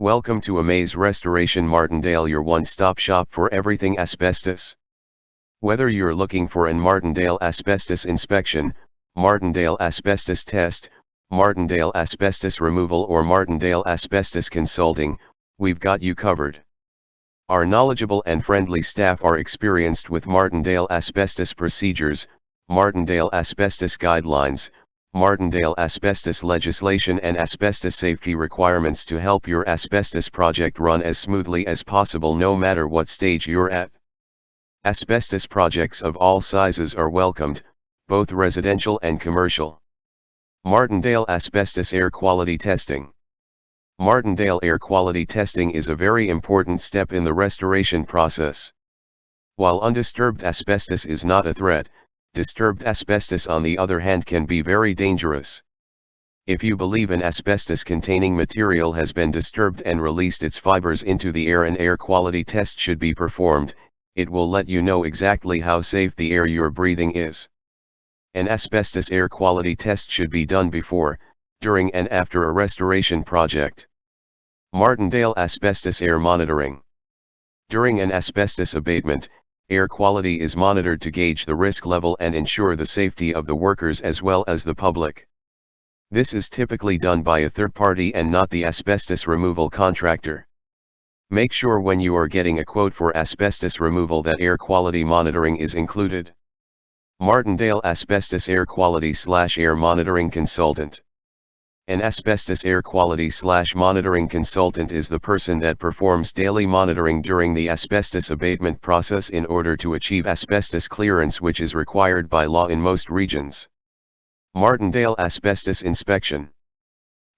Welcome to Amaze Restoration Martindale, your one-stop shop for everything asbestos. Whether you're looking for an Martindale asbestos inspection, Martindale asbestos test, Martindale asbestos removal or Martindale asbestos consulting, we've got you covered. Our knowledgeable and friendly staff are experienced with Martindale asbestos procedures, Martindale asbestos guidelines, Martindale asbestos legislation and asbestos safety requirements to help your asbestos project run as smoothly as possible no matter what stage you're at. Asbestos projects of all sizes are welcomed, both residential and commercial. Martindale Asbestos Air Quality Testing. Martindale air quality testing is a very important step in the restoration process. While undisturbed asbestos is not a threat, disturbed asbestos on the other hand can be very dangerous. If you believe an asbestos-containing material has been disturbed and released its fibers into the air, an air quality test should be performed. It will let you know exactly how safe the air you're breathing is. An asbestos air quality test should be done before, during and after a restoration project. Martindale Asbestos Air Monitoring. During an asbestos abatement, air quality is monitored to gauge the risk level and ensure the safety of the workers as well as the public. This is typically done by a third party and not the asbestos removal contractor. Make sure when you are getting a quote for asbestos removal that air quality monitoring is included. Martindale Asbestos Air Quality/Air Monitoring Consultant. An asbestos air quality/monitoring consultant is the person that performs daily monitoring during the asbestos abatement process in order to achieve asbestos clearance, which is required by law in most regions. Martindale Asbestos Inspection.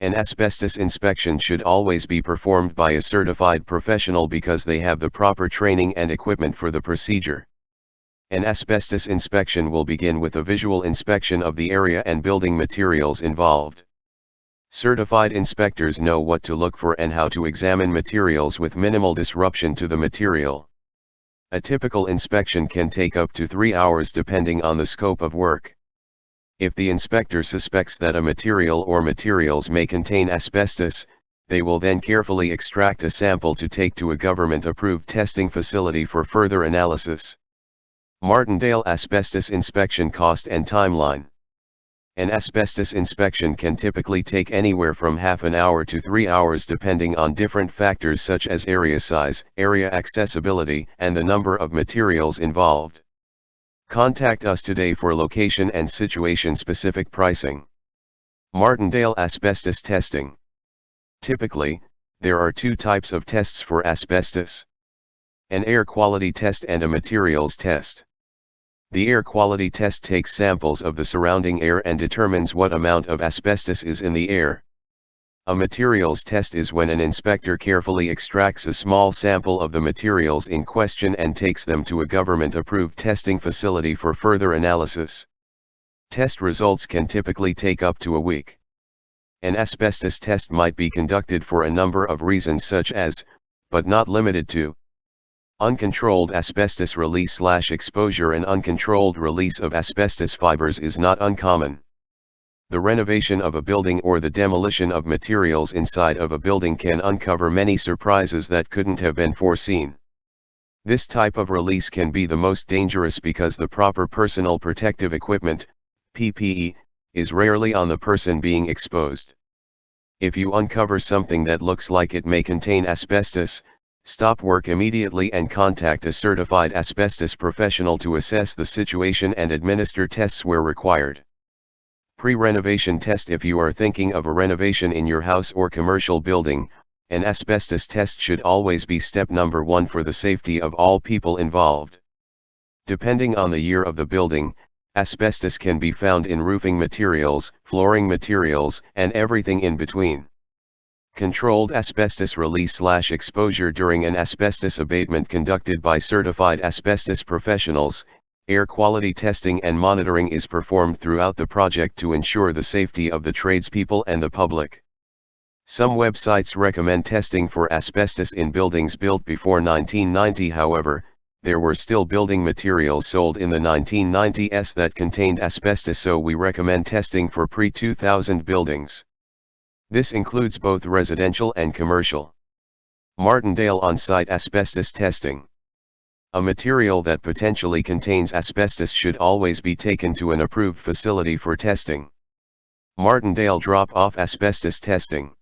An asbestos inspection should always be performed by a certified professional because they have the proper training and equipment for the procedure. An asbestos inspection will begin with a visual inspection of the area and building materials involved. Certified inspectors know what to look for and how to examine materials with minimal disruption to the material. A typical inspection can take up to 3 hours depending on the scope of work. If the inspector suspects that a material or materials may contain asbestos, they will then carefully extract a sample to take to a government-approved testing facility for further analysis. Martindale Asbestos Inspection Cost and Timeline. An asbestos inspection can typically take anywhere from half an hour to 3 hours depending on different factors such as area size, area accessibility, and the number of materials involved. Contact us today for location and situation-specific pricing. Martindale Asbestos Testing. Typically, there are two types of tests for asbestos: an air quality test and a materials test. The air quality test takes samples of the surrounding air and determines what amount of asbestos is in the air. A materials test is when an inspector carefully extracts a small sample of the materials in question and takes them to a government-approved testing facility for further analysis. Test results can typically take up to a week. An asbestos test might be conducted for a number of reasons such as, but not limited to, uncontrolled asbestos release/exposure. An uncontrolled release of asbestos fibers is not uncommon. The renovation of a building or the demolition of materials inside of a building can uncover many surprises that couldn't have been foreseen. This type of release can be the most dangerous because the proper personal protective equipment, PPE, is rarely on the person being exposed. If you uncover something that looks like it may contain asbestos, stop work immediately and contact a certified asbestos professional to assess the situation and administer tests where required. Pre-renovation test. If you are thinking of a renovation in your house or commercial building, an asbestos test should always be step number 1 for the safety of all people involved. Depending on the year of the building, asbestos can be found in roofing materials, flooring materials, and everything in between. Controlled asbestos release/exposure. During an asbestos abatement conducted by certified asbestos professionals, air quality testing and monitoring is performed throughout the project to ensure the safety of the tradespeople and the public. Some websites recommend testing for asbestos in buildings built before 1990. However, there were still building materials sold in the 1990s that contained asbestos, so we recommend testing for pre-2000 buildings. This includes both residential and commercial. Martindale on-site asbestos testing. A material that potentially contains asbestos should always be taken to an approved facility for testing. Martindale drop-off asbestos testing.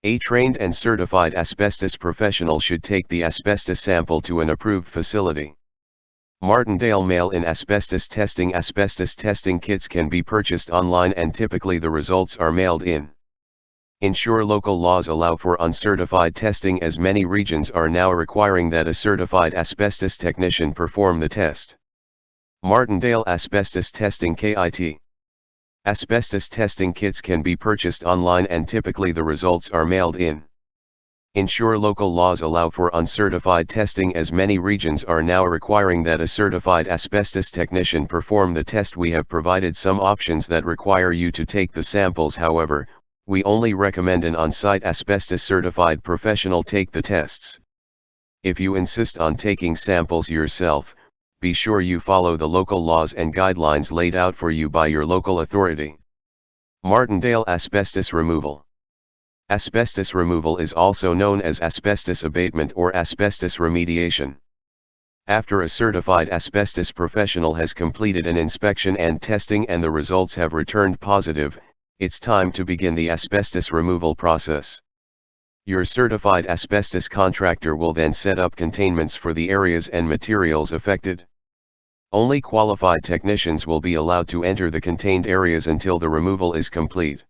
A trained and certified asbestos professional should take the asbestos sample to an approved facility. Martindale mail-in asbestos testing. Asbestos testing kits can be purchased online and typically the results are mailed in. Ensure local laws allow for uncertified testing, as many regions are now requiring that a certified asbestos technician perform the test. Martindale Asbestos Testing KIT. Asbestos testing kits can be purchased online and typically the results are mailed in. Ensure local laws allow for uncertified testing, as many regions are now requiring that a certified asbestos technician perform the test. We have provided some options that require you to take the samples, however, we only recommend an on-site asbestos certified professional take the tests. If you insist on taking samples yourself, be sure you follow the local laws and guidelines laid out for you by your local authority. Martindale Asbestos Removal. Asbestos removal is also known as asbestos abatement or asbestos remediation. After a certified asbestos professional has completed an inspection and testing and the results have returned positive, it's time to begin the asbestos removal process. Your certified asbestos contractor will then set up containments for the areas and materials affected. Only qualified technicians will be allowed to enter the contained areas until the removal is complete.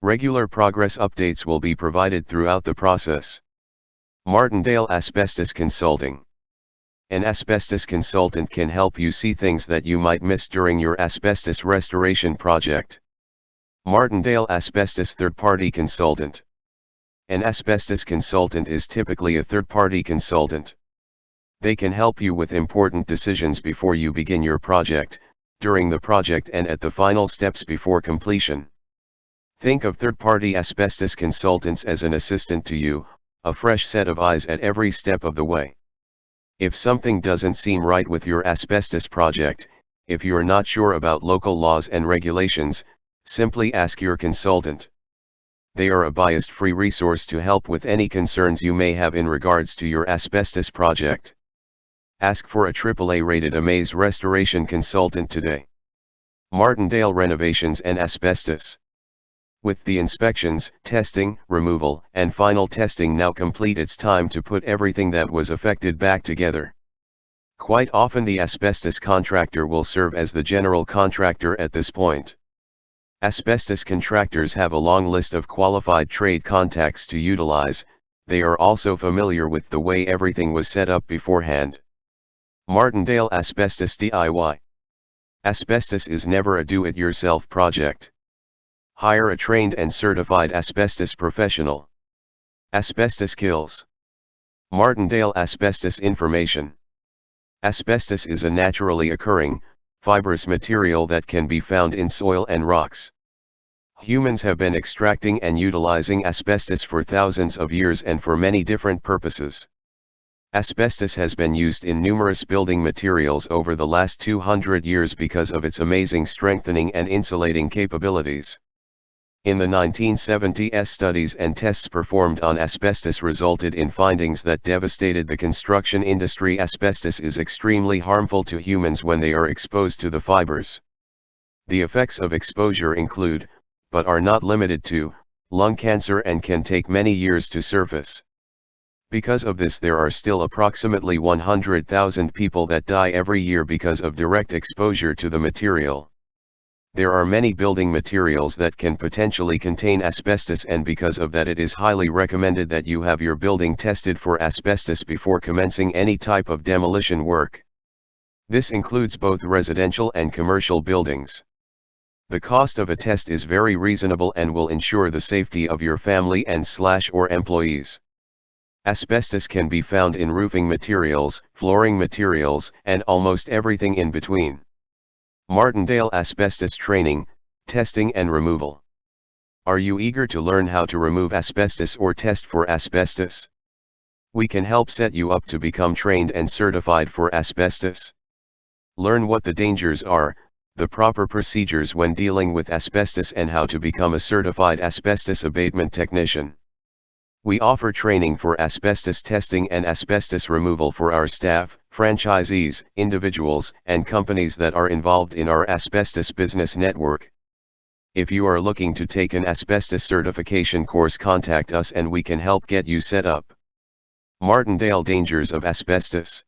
Regular progress updates will be provided throughout the process. Martindale Asbestos Consulting. An asbestos consultant can help you see things that you might miss during your asbestos restoration project. Martindale Asbestos Third-Party Consultant. An asbestos consultant is typically a third-party consultant. They can help you with important decisions before you begin your project, during the project and at the final steps before completion. Think of third-party asbestos consultants as an assistant to you, a fresh set of eyes at every step of the way. If something doesn't seem right with your asbestos project, if you're not sure about local laws and regulations, simply ask your consultant. They are a bias-free resource to help with any concerns you may have in regards to your asbestos project. Ask for a AAA-rated Amaze restoration consultant today. Martindale Renovations and Asbestos. With the inspections, testing, removal, and final testing now complete, it's time to put everything that was affected back together. Quite often the asbestos contractor will serve as the general contractor at this point. Asbestos contractors have a long list of qualified trade contacts to utilize. They are also familiar with the way everything was set up beforehand. Martindale Asbestos DIY. Asbestos is never a do-it-yourself project. Hire a trained and certified asbestos professional. Asbestos kills. Martindale Asbestos Information. Asbestos is a naturally occurring, fibrous material that can be found in soil and rocks. Humans have been extracting and utilizing asbestos for thousands of years and for many different purposes. Asbestos has been used in numerous building materials over the last 200 years because of its amazing strengthening and insulating capabilities. In the 1970s, studies and tests performed on asbestos resulted in findings that devastated the construction industry. Asbestos is extremely harmful to humans when they are exposed to the fibers. The effects of exposure include, but are not limited to, lung cancer and can take many years to surface. Because of this, there are still approximately 100,000 people that die every year because of direct exposure to the material. There are many building materials that can potentially contain asbestos, and because of that it is highly recommended that you have your building tested for asbestos before commencing any type of demolition work. This includes both residential and commercial buildings. The cost of a test is very reasonable and will ensure the safety of your family and/or employees. Asbestos can be found in roofing materials, flooring materials, and almost everything in between. Martindale Asbestos Training, Testing and Removal. Are you eager to learn how to remove asbestos or test for asbestos? We can help set you up to become trained and certified for asbestos. Learn what the dangers are, the proper procedures when dealing with asbestos, and how to become a certified asbestos abatement technician. We offer training for asbestos testing and asbestos removal for our staff, franchisees, individuals, and companies that are involved in our asbestos business network. If you are looking to take an asbestos certification course, contact us and we can help get you set up. Martindale dangers of asbestos.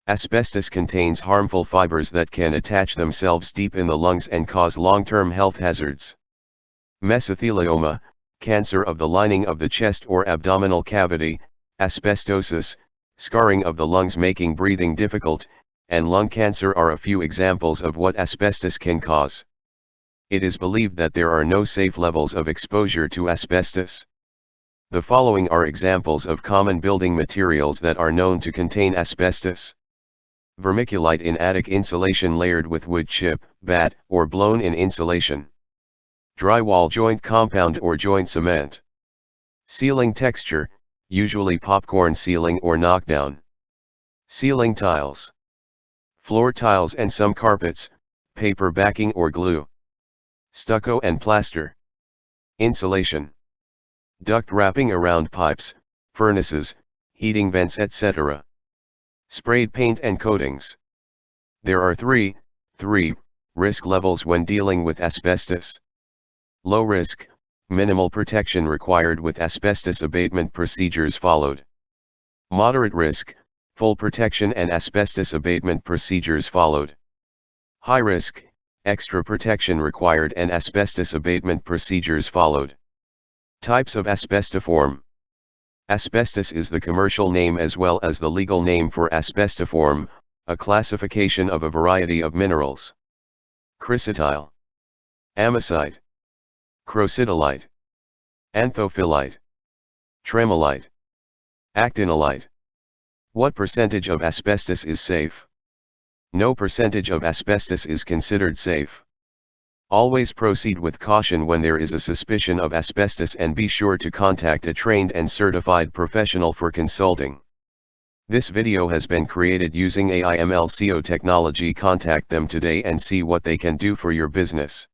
Asbestos contains harmful fibers that can attach themselves deep in the lungs and cause long-term health hazards. Mesothelioma, cancer of the lining of the chest or abdominal cavity, asbestosis, scarring of the lungs making breathing difficult, and lung cancer are a few examples of what asbestos can cause. It is believed that there are no safe levels of exposure to asbestos. The following are examples of common building materials that are known to contain asbestos. Vermiculite in attic insulation layered with wood chip, batt, or blown-in insulation. Drywall joint compound or joint cement. Ceiling texture, usually popcorn ceiling or knockdown. Ceiling tiles. Floor tiles and some carpets, paper backing or glue. Stucco and plaster. Insulation. Duct wrapping around pipes, furnaces, heating vents, etc. Sprayed paint and coatings. There are three risk levels when dealing with asbestos. Low risk, minimal protection required with asbestos abatement procedures followed. Moderate risk, full protection and asbestos abatement procedures followed. High risk, extra protection required and asbestos abatement procedures followed. Types of asbestiform. Asbestos is the commercial name as well as the legal name for asbestiform, a classification of a variety of minerals. Chrysotile. Amazite. Crocidolite. Anthophyllite. Tremolite. Actinolite. What percentage of asbestos is safe? No percentage of asbestos is considered safe. Always proceed with caution when there is a suspicion of asbestos and be sure to contact a trained and certified professional for consulting. This video has been created using AI/ML SEO technology. Contact them today and see what they can do for your business.